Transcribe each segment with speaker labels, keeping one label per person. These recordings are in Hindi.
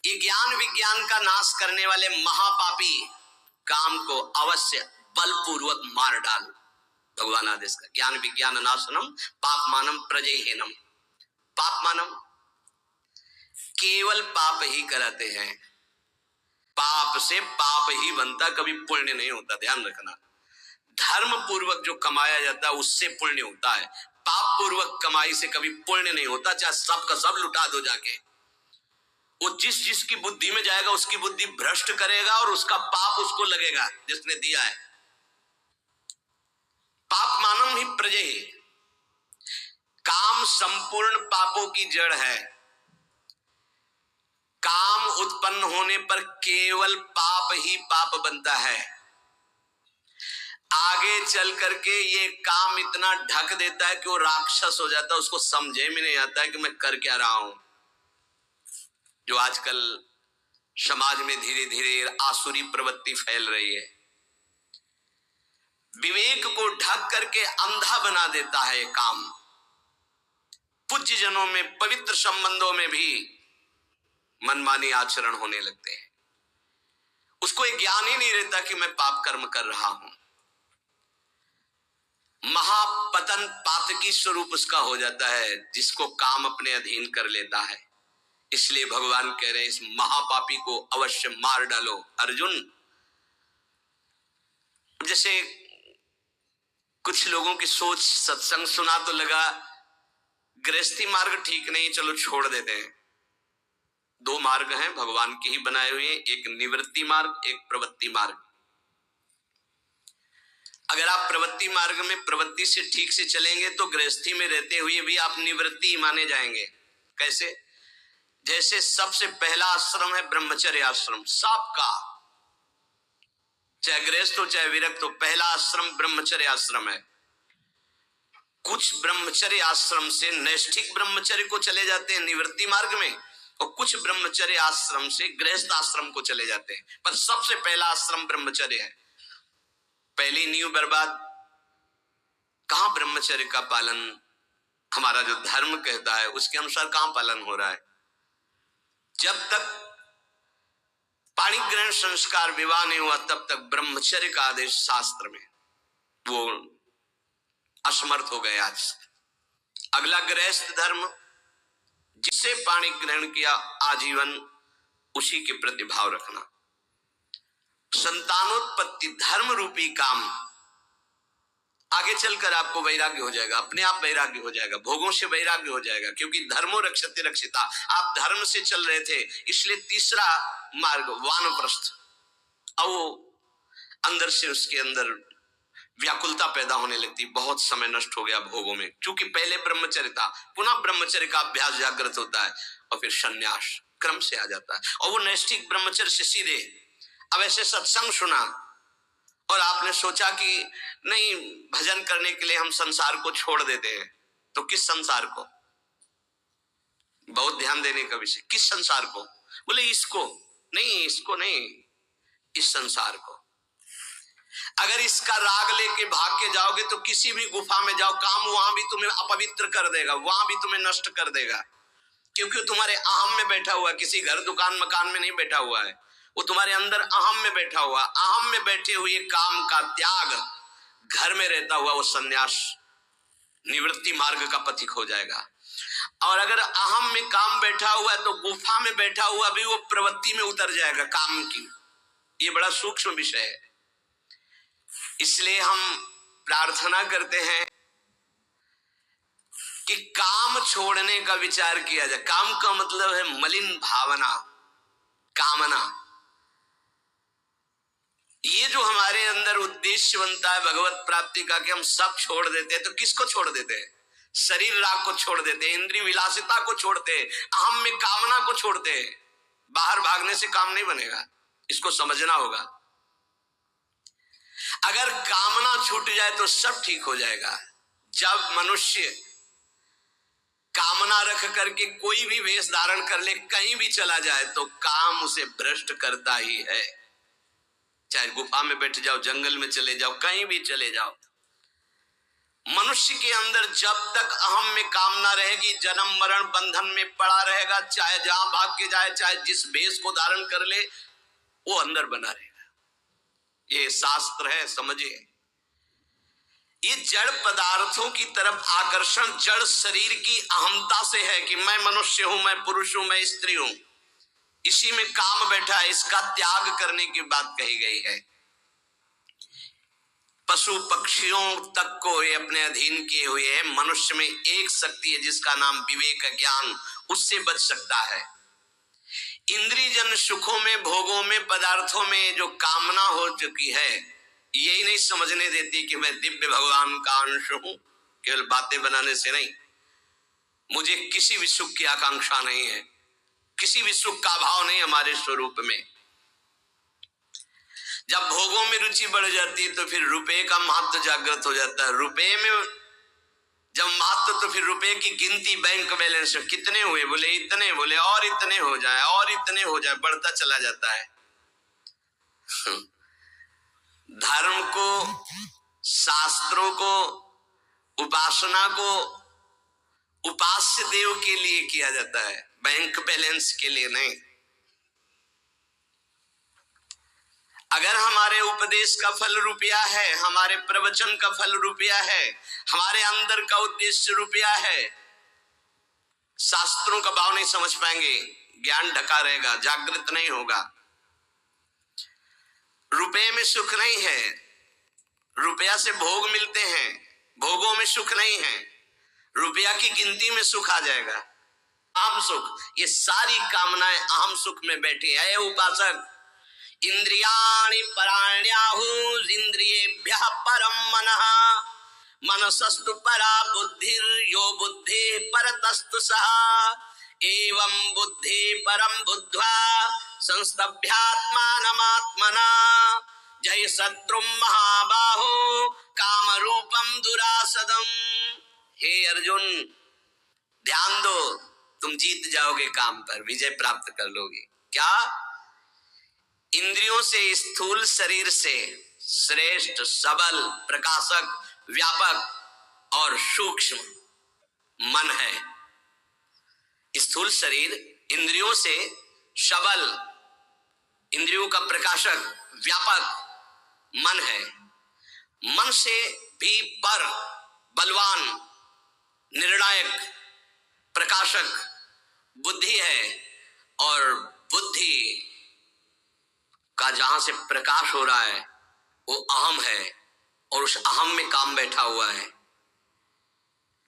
Speaker 1: ये ज्ञान विज्ञान का नाश करने वाले महापापी काम को अवश्य बलपूर्वक मार डालो। भगवान आदेश का ज्ञान विज्ञान नाशनम पाप मानम प्रजयहीनम। पाप मानम केवल पाप ही कराते हैं, पाप से पाप ही बनता, कभी पुण्य नहीं होता, ध्यान रखना। धर्म पूर्वक जो कमाया जाता है उससे पुण्य होता है, पाप पूर्वक कमाई से कभी पुण्य नहीं होता। चाहे सब का सब लुटा दो जाके, वो जिस जिसकी बुद्धि में जाएगा उसकी बुद्धि भ्रष्ट करेगा और उसका पाप उसको लगेगा जिसने दिया है। पाप मानम ही प्रजय, काम संपूर्ण पापों की जड़ है। काम उत्पन्न होने पर केवल पाप ही पाप बनता है। आगे चल करके ये काम इतना ढक देता है कि वो राक्षस हो जाता है, उसको समझे में नहीं आता है कि मैं कर क्या रहा हूं। जो आजकल समाज में धीरे धीरे आसुरी प्रवृत्ति फैल रही है, विवेक को ढक करके अंधा बना देता है काम। पूज्य जनों में, पवित्र संबंधों में भी मनमानी आचरण होने लगते हैं। उसको एक ज्ञान ही नहीं रहता कि मैं पाप कर्म कर रहा हूं। महापतन पातकी स्वरूप उसका हो जाता है जिसको काम अपने अधीन कर लेता है। इसलिए भगवान कह रहे हैं इस महापापी को अवश्य मार डालो। अर्जुन, जैसे कुछ लोगों की सोच, सत्संग सुना तो लगा गृहस्थी मार्ग ठीक नहीं, चलो छोड़ देते हैं। दो मार्ग हैं भगवान के ही बनाए हुए, एक निवृत्ति मार्ग, एक प्रवृत्ति मार्ग। अगर आप प्रवृत्ति मार्ग में प्रवृत्ति से ठीक से चलेंगे तो गृहस्थी में रहते हुए भी आप निवृत्ति माने जाएंगे। कैसे? जैसे सबसे पहला आश्रम है ब्रह्मचर्य आश्रम, सबका, चाहे गृहस्थ हो चाहे विरक्त हो, पहला आश्रम ब्रह्मचर्य आश्रम है। कुछ ब्रह्मचर्य आश्रम से नैष्ठिक ब्रह्मचर्य को चले जाते हैं निवृत्ति मार्ग में, और कुछ ब्रह्मचर्य आश्रम से गृहस्थ आश्रम को चले जाते हैं। पर सबसे पहला आश्रम ब्रह्मचर्य है। पहली नींव बर्बाद, कहां ब्रह्मचर्य का पालन, हमारा जो धर्म कहता है उसके अनुसार कहां पालन हो रहा है। जब तक पाणी ग्रहण संस्कार विवाह नहीं हुआ तब तक ब्रह्मचर्य का आदेश शास्त्र में, वो असमर्थ हो गए। आज अगला गृहस्थ धर्म, जिसे पाणी ग्रहण किया आजीवन उसी के प्रति भाव रखना। संतानोत्पत्ति धर्म रूपी काम, आगे चलकर आपको वैराग्य हो जाएगा, अपने आप वैराग्य हो जाएगा, भोगों से वैराग्य हो जाएगा, क्योंकि धर्मो रक्षते रक्षिता। आप धर्म से चल रहे थे, इसलिए तीसरा मार्ग वानप्रस्थ, अब वो अंदर से उसके अंदर व्याकुलता पैदा होने लगती, बहुत समय नष्ट हो गया भोगों में। क्योंकि पहले ब्रह्मचर्य था, पुनः ब्रह्मचर्य का अभ्यास जागृत होता है और फिर संन्यास क्रम से आ जाता है। और वो नैष्ठिक ब्रह्मचर्य से सीधे, अब ऐसे सत्संग सुना और आपने सोचा कि नहीं, भजन करने के लिए हम संसार को छोड़ देते हैं, तो किस संसार को? बहुत ध्यान देने का विषय, किस संसार को? बोले इसको नहीं, इसको नहीं, इस संसार को। अगर इसका राग लेके भाग के जाओगे तो किसी भी गुफा में जाओ, काम वहां भी तुम्हें अपवित्र कर देगा, वहां भी तुम्हें नष्ट कर देगा, क्योंकि तुम्हारे अहम में बैठा हुआ है, किसी घर दुकान मकान में नहीं बैठा हुआ है, वो तुम्हारे अंदर अहम में बैठा हुआ। अहम में बैठे हुए काम का त्याग, घर में रहता हुआ वो संन्यास निवृत्ति मार्ग का पथिक हो जाएगा। और अगर अहम में काम बैठा हुआ है तो गुफा में बैठा हुआ भी वो प्रवृत्ति में उतर जाएगा काम की। ये बड़ा सूक्ष्म विषय है। इसलिए हम प्रार्थना करते हैं कि काम छोड़ने का विचार किया जाए। काम का मतलब है मलिन भावना, कामना। ये जो हमारे अंदर उद्देश्य बनता है भगवत प्राप्ति का कि हम सब छोड़ देते हैं, तो किसको छोड़ देते हैं? शरीर राग को छोड़ देते हैं, इंद्रिय विलासिता को छोड़ते हैं, अहम में कामना को छोड़ते हैं। बाहर भागने से काम नहीं बनेगा, इसको समझना होगा। अगर कामना छूट जाए तो सब ठीक हो जाएगा। जब मनुष्य कामना रख करके कोई भी वेश धारण कर ले, कहीं भी चला जाए, तो काम उसे भ्रष्ट करता ही है। चाहे गुफा में बैठ जाओ, जंगल में चले जाओ, कहीं भी चले जाओ, मनुष्य के अंदर जब तक अहम में कामना रहेगी, जन्म मरण बंधन में पड़ा रहेगा, चाहे जहां भाग के जाए, चाहे जिस भेष को धारण कर ले, वो अंदर बना रहेगा। ये शास्त्र है, समझिए। ये जड़ पदार्थों की तरफ आकर्षण जड़ शरीर की अहमता से है कि मैं मनुष्य हूं, मैं पुरुष हूं, मैं स्त्री हूं, इसी में काम बैठा है। इसका त्याग करने की बात कही गई है। पशु पक्षियों तक को ये अपने अधीन किए हुए हैं। मनुष्य में एक शक्ति है जिसका नाम विवेक, ज्ञान, उससे बच सकता है। इंद्रिय जन सुखों में, भोगों में, पदार्थों में जो कामना हो चुकी है, यही नहीं समझने देती कि मैं दिव्य भगवान का अंश हूं। केवल बातें बनाने से नहीं, मुझे किसी भी सुख की आकांक्षा नहीं है, किसी भी सुख का अभाव नहीं हमारे स्वरूप में। जब भोगों में रुचि बढ़ जाती है तो फिर रुपए का महत्व जागृत हो जाता है। रुपए में जब महत्व, तो फिर रुपए की गिनती, बैंक बैलेंस कितने हुए, बोले इतने, बोले और इतने हो जाए, और इतने हो जाए, बढ़ता चला जाता है। धर्म को, शास्त्रों को, उपासना को उपास्य देव के लिए किया जाता है, बैंक बैलेंस के लिए नहीं। अगर हमारे उपदेश का फल रुपया है, हमारे प्रवचन का फल रुपया है, हमारे अंदर का उद्देश्य रुपया है, शास्त्रों का भाव नहीं समझ पाएंगे, ज्ञान ढका रहेगा, जागृत नहीं होगा। रुपये में सुख नहीं है, रुपया से भोग मिलते हैं, भोगों में सुख नहीं है, रुपया की गिनती में सुख आ जाएगा, अहम सुख। ये सारी कामनाएं अहम सुख में बैठी है। उपासक, इंद्रियाणि पराण्याहुः इंद्रियेभ्यः परम मनः, मनसस्तु परा बुद्धिर यो बुद्धि परतस्तु सः, एवं बुद्धि परम बुद्ध्वा संस्तभ्यात्मानमात्मना, जय शत्रुं महाबाहो कामरूपम दुरासदम्। हे अर्जुन, ध्यान दो, तुम जीत जाओगे, काम पर विजय प्राप्त कर लोगे। क्या? इंद्रियों से, स्थूल शरीर से श्रेष्ठ, सबल, प्रकाशक, व्यापक और सूक्ष्म मन है। स्थूल शरीर इंद्रियों से सबल, इंद्रियों का प्रकाशक, व्यापक मन है। मन से भी पर बलवान, निर्णायक, प्रकाशक बुद्धि है, और बुद्धि का जहां से प्रकाश हो रहा है वो अहम है, और उस अहम में काम बैठा हुआ है।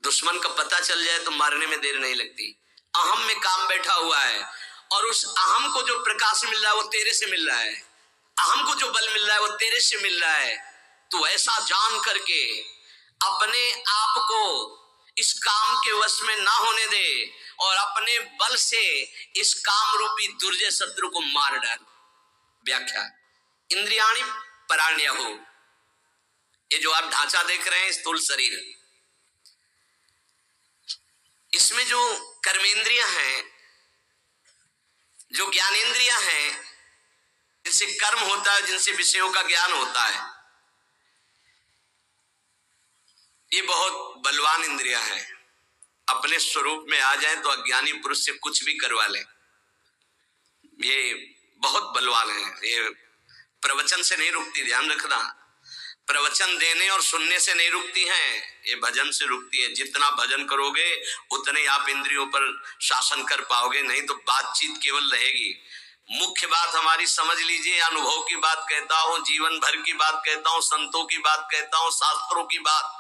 Speaker 1: दुश्मन का पता चल जाए तो मारने में देर नहीं लगती। अहम में काम बैठा हुआ है, और उस अहम को जो प्रकाश मिल रहा है वो तेरे से मिल रहा है, अहम को जो बल मिल रहा है वो तेरे से मिल रहा है। तो ऐसा जान करके अपने आप को इस काम के वश में ना होने दे, और अपने बल से इस काम रूपी दुर्जय शत्रु को मार डाल। व्याख्या, इंद्रियाणि पराण्याहुः, ये जो आप ढांचा देख रहे हैं स्थूल शरीर, इसमें जो कर्मेंद्रियां हैं, जो ज्ञानेंद्रियां हैं, जिनसे कर्म होता है, जिनसे विषयों का ज्ञान होता है, ये बहुत बलवान इंद्रियां हैं। अपने स्वरूप में आ जाए तो अज्ञानी पुरुष से कुछ भी करवा ले, ये बहुत बलवान है। ये प्रवचन से नहीं रुकती, ध्यान रखना। प्रवचन देने और सुनने से नहीं रुकती हैं, ये भजन से रुकती है। जितना भजन करोगे उतने आप इंद्रियों पर शासन कर पाओगे, नहीं तो बातचीत केवल रहेगी। मुख्य बात हमारी समझ लीजिए, अनुभव की बात कहता हूं, जीवन भर की बात कहता हूं, संतों की बात कहता हूं, शास्त्रों की बात।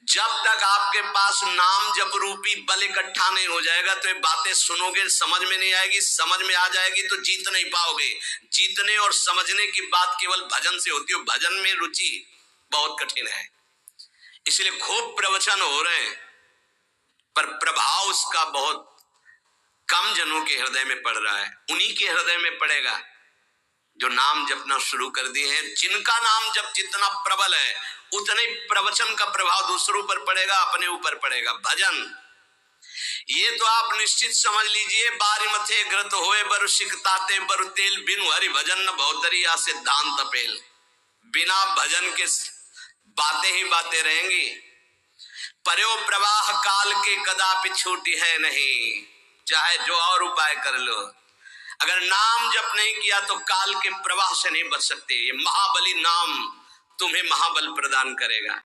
Speaker 1: जब तक आपके पास नाम जप रूपी बल इकट्ठा नहीं हो जाएगा तो ये बातें सुनोगे, समझ में नहीं आएगी, समझ में आ जाएगी तो जीत नहीं पाओगे। जीतने और समझने की बात केवल भजन से होती है, भजन में रुचि बहुत कठिन है। इसलिए खूब प्रवचन हो रहे हैं, पर प्रभाव उसका बहुत कम जनों के हृदय में पड़ रहा है। उन्हीं के हृदय में पड़ेगा जो नाम जपना शुरू कर दिए हैं। जिनका नाम जप जितना प्रबल है, उतने प्रवचन का प्रभाव दूसरों पर पड़ेगा, अपने ऊपर पड़ेगा। भजन, ये तो आप निश्चित समझ लीजिए, बारी मथे ग्रत होए बर सिकताते बर तेल, बिनु हरि भजन न भौतरिया सिद्धांत पेल। बिना भजन के बातें ही बातें रहेंगी, पर्यो प्रवाह काल के कदापि छूटी है नहीं, चाहे जो और उपाय कर लो, अगर नाम जप नहीं किया तो काल के प्रवाह से नहीं बच सकते। ये महाबली नाम तुम्हें महाबल प्रदान करेगा।